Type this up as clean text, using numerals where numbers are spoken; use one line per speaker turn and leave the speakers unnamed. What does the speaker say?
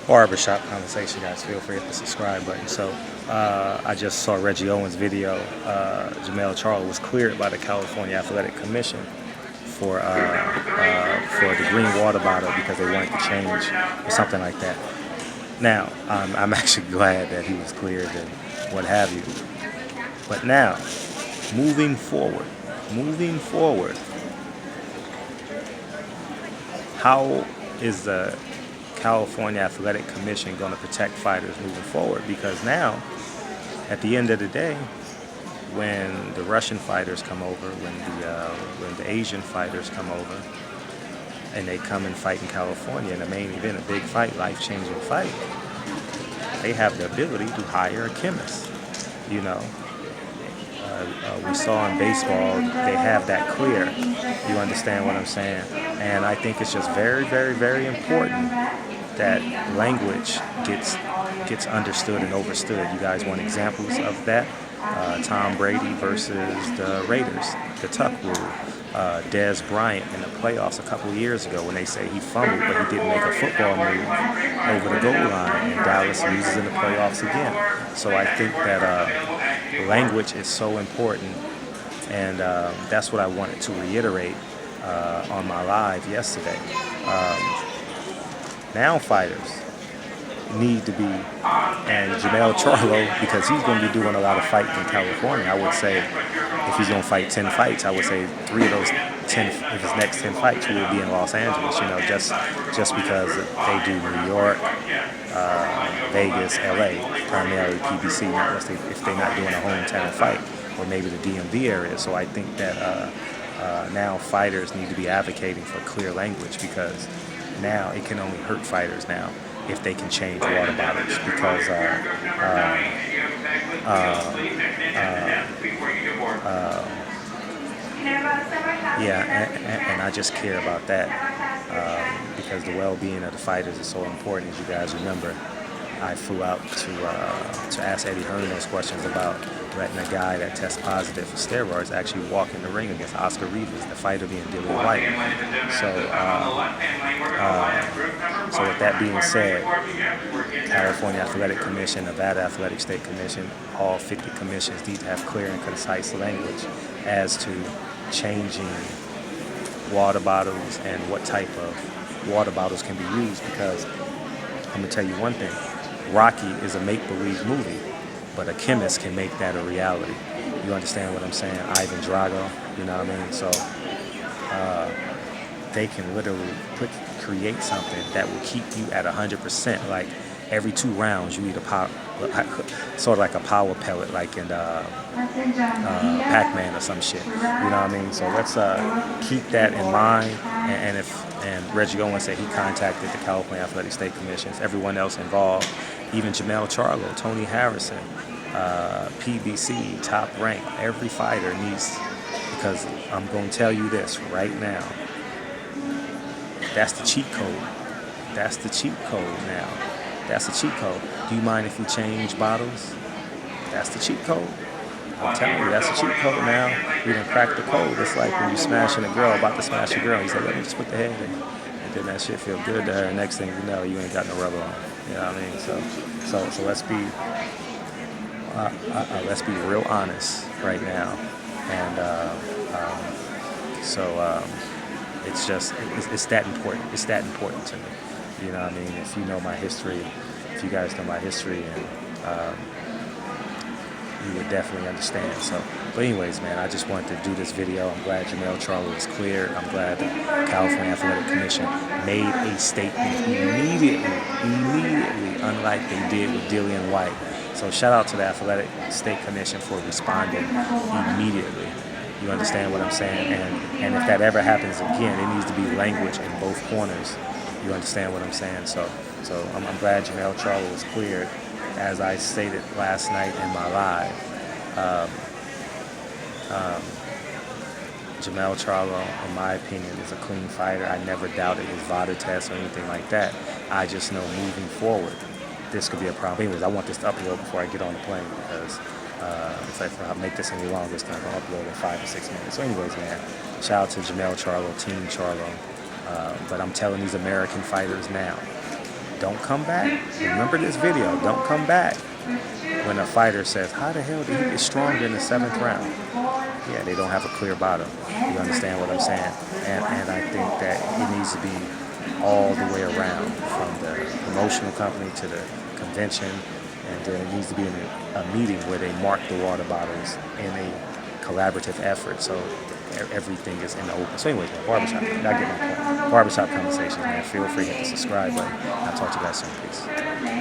barbershop conversation, guys. Feel free to hit the subscribe button. So I just saw Reggie Owens' video. Jermell Charlo was cleared by the California Athletic Commission for the green water bottle because they wanted to change or something like that. Now, I'm actually glad that he was cleared and what have you. But now, moving forward, how is the California Athletic Commission going to protect fighters moving forward? Because now, at the end of the day, when the Russian fighters come over, when the Asian fighters come over, and they come and fight in California in the main event, a big fight, life-changing fight, they have the ability to hire a chemist. You know, we saw in baseball they have that clear. You understand what I'm saying? And I think it's just very, very, very important that language gets understood and overstood. You guys want examples of that? Tom Brady versus the Raiders, the Tuck rule. Dez Bryant in the playoffs a couple years ago when they say he fumbled, but he didn't make a football move over the goal line, and Dallas loses in the playoffs again. So I think that language is so important, and that's what I wanted to reiterate on my live yesterday. Now fighters need to be, and Jermell Charlo, because he's going to be doing a lot of fighting in California, I would say if he's going to fight 10 fights, I would say 3 of those 10, of his next 10 fights will be in Los Angeles, you know, just because they do New York, Vegas, LA, primarily PBC, if they're not doing a hometown fight, or maybe the DMV area. So I think that now fighters need to be advocating for clear language, because now it can only hurt fighters now if they can change water bottles, because and I just care about that because the well-being of the fighters is so important. As you guys remember, I flew out to ask Eddie Hearn those questions about letting a guy that tests positive for steroids actually walk in the ring against Oscar Rivas, the fighter being Dillian White. So with that being said, California Athletic Commission, Nevada Athletic State Commission, all 50 commissions need to have clear and concise language as to changing water bottles and what type of water bottles can be used, because I'm going to tell you one thing. Rocky is a make-believe movie, but a chemist can make that a reality. You understand what I'm saying? Ivan Drago, you know what I mean? So they can literally create something that will keep you at 100%. Like every 2 rounds, you eat a power, sort of like a power pellet, like in Pac-Man or some shit. You know what I mean? So let's keep that in mind. And Reggie Owens said he contacted the California Athletic State Commissions, everyone else involved, even Jermell Charlo, Tony Harrison, PBC, Top Rank. Every fighter needs, because I'm going to tell you this right now. That's the cheat code. That's the cheat code now. That's the cheat code. Do you mind if we change bottles? That's the cheat code. I'm telling you, that's the cheat code now. We done cracked the code. It's like when you smashing a girl, about to smash a girl. You say, let me just put the head in. And then that shit feel good to her. Next thing you know, you ain't got no rubber on. You know what I mean? So let's be real honest right now. And it's just, it's that important. It's that important to me. You know what I mean? If you know my history, if you guys know my history, and you would definitely understand. So, but anyways, man, I just wanted to do this video. I'm glad Jermell Charlo is cleared. I'm glad the California Athletic Commission made a statement immediately, unlike they did with Dillian White. So shout out to the Athletic State Commission for responding immediately. You understand what I'm saying? And if that ever happens again, it needs to be language in both corners. You understand what I'm saying? So I'm glad Jermell Charlo was cleared. As I stated last night in my live, Jermell Charlo, in my opinion, is a clean fighter. I never doubted his VADA test or anything like that. I just know moving forward, this could be a problem. Anyways, I want this to upload before I get on the plane, because if I make this any longer, it's going to upload in 5 or 6 minutes. So anyways, man, shout out to Jermell Charlo, Team Charlo. But I'm telling these American fighters now, Don't come back. Remember this video. Don't come back when a fighter says, how the hell did he get stronger in the 7th round? Yeah, they don't have a clear bottom. You understand what I'm saying? And I think that it needs to be all the way around, from the promotional company to the convention, and then it needs to be in a meeting where they mark the water bottles in a collaborative effort, so everything is in the open. So anyways, man, barbershop, I get my point. Barbershop conversations, man. Feel free to hit the subscribe button. I'll talk to you guys soon. Peace.